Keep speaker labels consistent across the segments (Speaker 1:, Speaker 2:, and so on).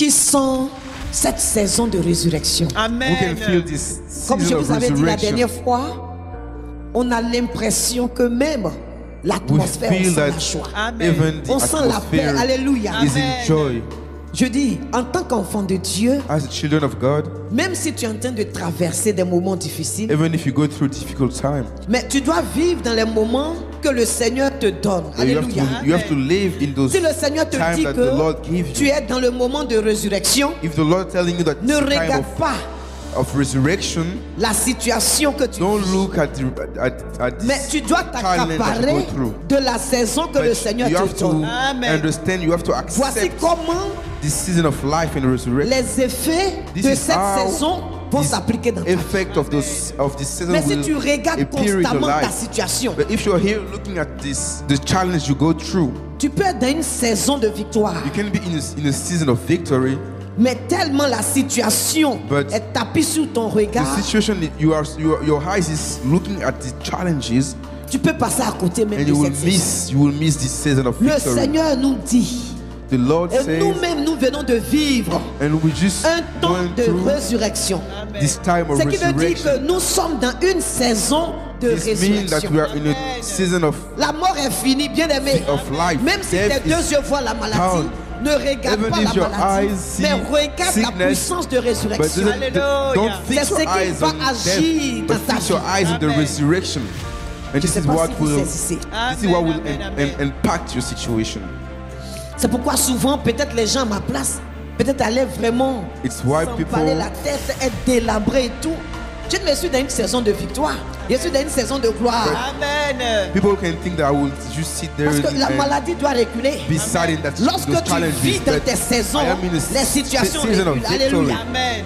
Speaker 1: qui sent cette saison de résurrection.
Speaker 2: Amen.
Speaker 3: Who can feel this
Speaker 1: Comme je
Speaker 3: season of
Speaker 1: vous avais dit la
Speaker 3: resurrection?
Speaker 1: dernière fois, on a l'impression que même
Speaker 3: We
Speaker 1: l'atmosphère, on
Speaker 3: feel
Speaker 1: sent la
Speaker 3: that
Speaker 1: joie.
Speaker 2: Amen.
Speaker 3: even the
Speaker 1: On sent la paix.
Speaker 3: atmosphere
Speaker 1: Alléluia.
Speaker 3: is
Speaker 2: Amen.
Speaker 3: in joy.
Speaker 1: Je dis, en tant qu'enfant de Dieu,
Speaker 3: As the children of God,
Speaker 1: même si tu es en train de traverser des moments difficiles,
Speaker 3: even if you go through difficult time,
Speaker 1: mais tu dois vivre dans les moments que le Seigneur te donne. Alléluia.
Speaker 3: you have to live in those
Speaker 1: Si le Seigneur te
Speaker 3: times
Speaker 1: dit
Speaker 3: that the Lord
Speaker 1: que
Speaker 3: gives
Speaker 1: tu
Speaker 3: you.
Speaker 1: es dans le moment de résurrection,
Speaker 3: If the Lord telling you that
Speaker 1: ne
Speaker 3: it's time
Speaker 1: regarde pas
Speaker 3: of resurrection,
Speaker 1: la situation que tu
Speaker 3: don't
Speaker 1: vis.
Speaker 3: look at
Speaker 1: Mais
Speaker 3: this
Speaker 1: tu dois
Speaker 3: challenge that you
Speaker 1: t'accaparer
Speaker 3: go through.
Speaker 1: de la saison que le
Speaker 3: But
Speaker 1: Seigneur
Speaker 3: you
Speaker 1: te
Speaker 3: have to
Speaker 1: donne.
Speaker 2: Amen.
Speaker 3: understand, you have to
Speaker 1: Voici
Speaker 3: accept
Speaker 1: comment
Speaker 3: this season of life and resurrection.
Speaker 1: les effets
Speaker 3: This
Speaker 1: de
Speaker 3: is
Speaker 1: cette
Speaker 3: how
Speaker 1: saison vont
Speaker 3: this
Speaker 1: s'appliquer dans ta vie.
Speaker 3: effect of this season
Speaker 1: Mais si
Speaker 3: will
Speaker 1: tu regardes
Speaker 3: appear in your
Speaker 1: constamment ta
Speaker 3: life.
Speaker 1: situation,
Speaker 3: But if you're here looking at the challenge you go through,
Speaker 1: tu peux être dans une saison de victoire.
Speaker 3: you can be in a season of victory.
Speaker 1: Mais tellement la situation
Speaker 3: But
Speaker 1: est tapée sur ton
Speaker 3: The
Speaker 1: regard,
Speaker 3: situation that your eyes is looking at the challenges,
Speaker 1: tu peux passer à côté même
Speaker 3: and
Speaker 1: de
Speaker 3: you will
Speaker 1: cette saison.
Speaker 3: miss this season of
Speaker 1: Le
Speaker 3: victory.
Speaker 1: Seigneur nous dit,
Speaker 3: The Lord
Speaker 1: et
Speaker 3: says,
Speaker 1: nous-mêmes nous venons de vivre
Speaker 3: and we just
Speaker 1: un temps
Speaker 3: going
Speaker 1: de
Speaker 3: through
Speaker 1: résurrection.
Speaker 3: this time of
Speaker 1: Ce qui veut dire
Speaker 3: resurrection.
Speaker 1: que nous sommes dans une saison de
Speaker 3: This means that
Speaker 1: résurrection.
Speaker 3: we are in a season of
Speaker 1: La mort est finie, bien aimé.
Speaker 3: of life.
Speaker 1: Même si
Speaker 3: Death
Speaker 1: tes
Speaker 3: is
Speaker 1: deux yeux voient la maladie,
Speaker 3: down.
Speaker 1: ne regarde
Speaker 3: Even
Speaker 1: pas
Speaker 3: if
Speaker 1: la
Speaker 3: your
Speaker 1: maladie,
Speaker 3: eyes see
Speaker 1: mais regarde la
Speaker 3: sickness,
Speaker 1: puissance de
Speaker 3: But
Speaker 1: résurrection.
Speaker 2: Hallelujah.
Speaker 3: don't
Speaker 1: C'est
Speaker 3: fix
Speaker 1: ce
Speaker 3: your
Speaker 1: qui
Speaker 3: eyes
Speaker 1: va
Speaker 3: on
Speaker 1: agir
Speaker 3: death,
Speaker 1: dans
Speaker 3: but
Speaker 1: ta
Speaker 3: fix your
Speaker 1: vie.
Speaker 3: eyes on the
Speaker 2: Amen.
Speaker 3: resurrection. And this
Speaker 1: sais
Speaker 3: is
Speaker 1: pas
Speaker 3: what
Speaker 1: si vous
Speaker 3: will
Speaker 1: saisissez.
Speaker 3: this is what will
Speaker 2: Amen, amen, amen.
Speaker 3: impact your situation.
Speaker 1: C'est pourquoi souvent, peut-être les gens à ma place, peut-être allaient vraiment
Speaker 3: It's why
Speaker 1: s'emballer
Speaker 3: people
Speaker 1: la tête, être délabrés et tout. Je ne me suis dans une saison de victoire. Je suis dans une saison de gloire.
Speaker 2: Amen.
Speaker 3: people can think that I will just sit there
Speaker 1: Parce que la
Speaker 3: and
Speaker 1: maladie doit reculer.
Speaker 3: be sad in that
Speaker 1: Lorsque
Speaker 3: those
Speaker 1: tu
Speaker 3: challenges.
Speaker 1: vis dans
Speaker 3: But
Speaker 1: tes saisons,
Speaker 3: I am in a
Speaker 1: les situations
Speaker 3: season of
Speaker 1: reculent.
Speaker 3: victory.
Speaker 1: Alléluia.
Speaker 2: Amen.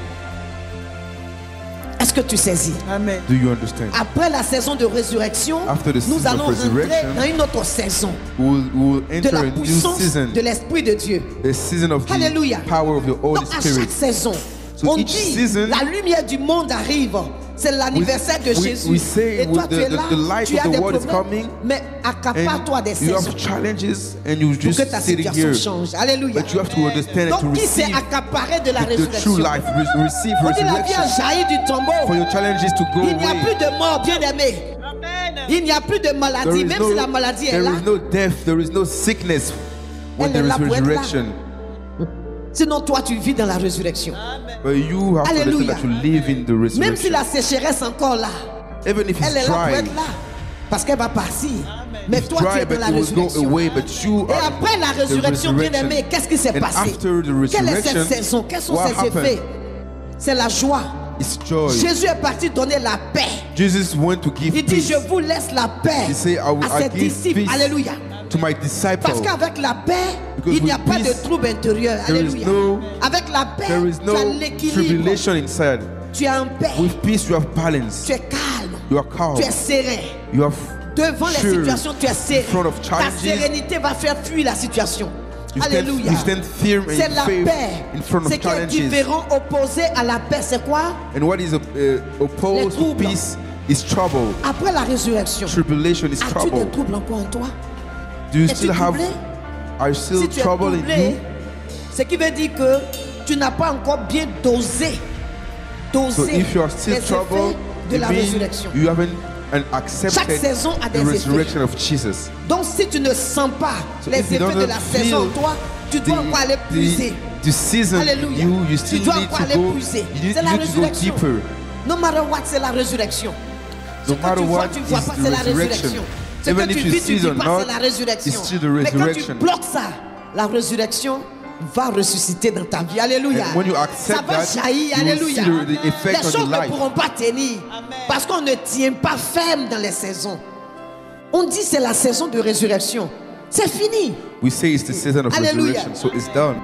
Speaker 1: Est-ce que tu saisis?
Speaker 2: Amen.
Speaker 3: Do you understand?
Speaker 1: Après la saison de résurrection,
Speaker 3: After the
Speaker 1: nous
Speaker 3: season
Speaker 1: allons
Speaker 3: of
Speaker 1: rentrer
Speaker 3: resurrection,
Speaker 1: dans une autre saison
Speaker 3: We'll
Speaker 1: de
Speaker 3: enter
Speaker 1: la
Speaker 3: a new
Speaker 1: puissance
Speaker 3: season,
Speaker 1: de l'Esprit de Dieu.
Speaker 3: a season of the
Speaker 1: Alléluia.
Speaker 3: power of the Holy
Speaker 1: Donc à
Speaker 3: Spirit.
Speaker 1: chaque saison,
Speaker 3: So
Speaker 1: on
Speaker 3: each
Speaker 1: dit
Speaker 3: season,
Speaker 1: la lumière du monde arrive. C'est l'anniversaire de Jésus.
Speaker 3: we say
Speaker 1: Et toi, tu es là,
Speaker 3: the light
Speaker 1: tu
Speaker 3: of
Speaker 1: as
Speaker 3: the
Speaker 1: des
Speaker 3: world is
Speaker 1: problèmes,
Speaker 3: coming,
Speaker 1: mais accapare-toi des
Speaker 3: and you
Speaker 1: saisons
Speaker 3: have challenges, and you
Speaker 1: pour
Speaker 3: just
Speaker 1: que ta
Speaker 3: sitting
Speaker 1: situation
Speaker 3: here.
Speaker 1: change. Alléluia.
Speaker 3: But you have to understand and to
Speaker 1: Donc qui s'est
Speaker 3: receive
Speaker 1: accaparé de la
Speaker 3: the true
Speaker 1: résurrection?
Speaker 3: life, receive
Speaker 1: On dit la vie a
Speaker 3: resurrection
Speaker 1: jailli du
Speaker 3: for
Speaker 1: tombeau.
Speaker 3: your challenges to go
Speaker 1: Il n'y a plus
Speaker 3: away.
Speaker 1: de mort, bien aimé.
Speaker 2: Amen.
Speaker 1: Il n'y a plus de
Speaker 3: There
Speaker 1: maladie,
Speaker 3: is
Speaker 1: même si la maladie est
Speaker 3: there
Speaker 1: là.
Speaker 3: is no death, there is no sickness when
Speaker 1: Elle
Speaker 3: there
Speaker 1: est là
Speaker 3: is
Speaker 1: pour être là.
Speaker 3: resurrection.
Speaker 1: Sinon, toi, tu vis dans la résurrection.
Speaker 3: But you have to understand
Speaker 1: Alléluia.
Speaker 3: that you live in the
Speaker 1: Même si
Speaker 3: resurrection.
Speaker 1: la sécheresse est encore là,
Speaker 3: Even if
Speaker 1: elle est
Speaker 3: it's
Speaker 1: là pour
Speaker 3: dry,
Speaker 1: être là. Parce qu'elle va partir. Mais
Speaker 3: it's
Speaker 1: toi, tu
Speaker 3: dry,
Speaker 1: es dans
Speaker 3: but
Speaker 1: la
Speaker 3: it will go
Speaker 1: résurrection.
Speaker 3: away. But you
Speaker 1: Et
Speaker 3: are
Speaker 1: après la
Speaker 3: the
Speaker 1: résurrection, bien
Speaker 3: resurrection.
Speaker 1: aimé, qu'est-ce qui s'est
Speaker 3: And
Speaker 1: passé?
Speaker 3: after the
Speaker 1: Quelle est cette
Speaker 3: resurrection,
Speaker 1: saison? Quels sont
Speaker 3: what
Speaker 1: ses
Speaker 3: happened?
Speaker 1: effets? C'est la joie.
Speaker 3: It's joy.
Speaker 1: Jésus est parti donner la paix.
Speaker 3: Jesus went to give
Speaker 1: Il dit,
Speaker 3: peace
Speaker 1: je vous laisse la paix
Speaker 3: He said, I
Speaker 1: à ses
Speaker 3: give
Speaker 1: disciples.
Speaker 3: peace
Speaker 1: Alléluia.
Speaker 3: to my disciples.
Speaker 1: Parce qu'avec la paix,
Speaker 3: Because
Speaker 1: il n'y a
Speaker 3: with
Speaker 1: pas de
Speaker 3: peace,
Speaker 1: trouble intérieur.
Speaker 3: there is
Speaker 1: Alléluia.
Speaker 3: no-
Speaker 1: Avec la paix,
Speaker 3: There is
Speaker 1: tu
Speaker 3: no
Speaker 1: as l'équilibre.
Speaker 3: tribulation inside.
Speaker 1: Tu es en paix.
Speaker 3: With peace, you have balance.
Speaker 1: Tu es calme.
Speaker 3: You are calm.
Speaker 1: Tu es serein.
Speaker 3: You are
Speaker 1: Devant les
Speaker 3: sure.
Speaker 1: situations, tu es serein.
Speaker 3: front of
Speaker 1: Ta
Speaker 3: challenges,
Speaker 1: sérénité va faire fuir la situation.
Speaker 3: You stand,
Speaker 1: Alléluia.
Speaker 3: you stand firm
Speaker 1: C'est
Speaker 3: and
Speaker 1: la
Speaker 3: faith
Speaker 1: paix.
Speaker 3: in front
Speaker 1: Ce
Speaker 3: of
Speaker 1: qui est
Speaker 3: challenges.
Speaker 1: différent, opposé à la paix, c'est quoi?
Speaker 3: And what is opposed
Speaker 1: Les
Speaker 3: to
Speaker 1: troubles.
Speaker 3: peace is trouble.
Speaker 1: Après la résurrection,
Speaker 3: Tribulation is
Speaker 1: as-tu
Speaker 3: trouble.
Speaker 1: des troubles encore en toi?
Speaker 3: Do you
Speaker 1: Es-tu
Speaker 3: still have?
Speaker 1: troublé?
Speaker 3: Are you still
Speaker 1: Si tu es
Speaker 3: trouble in
Speaker 1: troublé,
Speaker 3: you?
Speaker 1: ce qui veut dire que tu n'as pas encore bien dosé
Speaker 3: So if you are still
Speaker 1: les
Speaker 3: troubled,
Speaker 1: effets de
Speaker 3: it
Speaker 1: la
Speaker 3: means
Speaker 1: résurrection.
Speaker 3: you haven't
Speaker 1: Chaque
Speaker 3: accepted
Speaker 1: saison a
Speaker 3: the
Speaker 1: des effets.
Speaker 3: resurrection of Jesus.
Speaker 1: Donc si tu ne sens pas
Speaker 3: So
Speaker 1: les
Speaker 3: if you
Speaker 1: effets de
Speaker 3: don't
Speaker 1: la saison en
Speaker 3: feel
Speaker 1: toi, tu dois encore aller puiser.
Speaker 3: the season
Speaker 1: Alléluia.
Speaker 3: you still
Speaker 1: Tu dois
Speaker 3: need
Speaker 1: encore
Speaker 3: to
Speaker 1: aller
Speaker 3: go.
Speaker 1: puiser.
Speaker 3: You need,
Speaker 1: C'est la
Speaker 3: you need to go
Speaker 1: résurrection.
Speaker 3: deeper.
Speaker 1: No matter what, c'est la résurrection. Ce
Speaker 3: No
Speaker 1: que
Speaker 3: matter
Speaker 1: tu vois,
Speaker 3: what,
Speaker 1: tu vois
Speaker 3: is
Speaker 1: pas,
Speaker 3: the
Speaker 1: c'est la
Speaker 3: resurrection.
Speaker 1: résurrection. Ce
Speaker 3: Even
Speaker 1: que
Speaker 3: if
Speaker 1: tu
Speaker 3: you
Speaker 1: vis, tu
Speaker 3: see
Speaker 1: dis
Speaker 3: it or
Speaker 1: pas,
Speaker 3: not,
Speaker 1: c'est la résurrection.
Speaker 3: it's still the
Speaker 1: Mais quand tu
Speaker 3: resurrection.
Speaker 1: bloques ça, la résurrection va ressusciter dans ta vie. Alléluia.
Speaker 3: And when you
Speaker 1: Ça
Speaker 3: accept
Speaker 1: va
Speaker 3: that,
Speaker 1: jaillir.
Speaker 3: you will
Speaker 1: Alléluia.
Speaker 3: see the effect
Speaker 1: Les
Speaker 3: on
Speaker 1: choses
Speaker 3: your
Speaker 1: ne
Speaker 3: life.
Speaker 1: pourront pas tenir. Parce qu'on ne tient pas ferme dans les saisons. On dit c'est la saison de résurrection. C'est fini.
Speaker 3: We say it's the season of
Speaker 1: Hallelujah.
Speaker 3: resurrection, so it's done.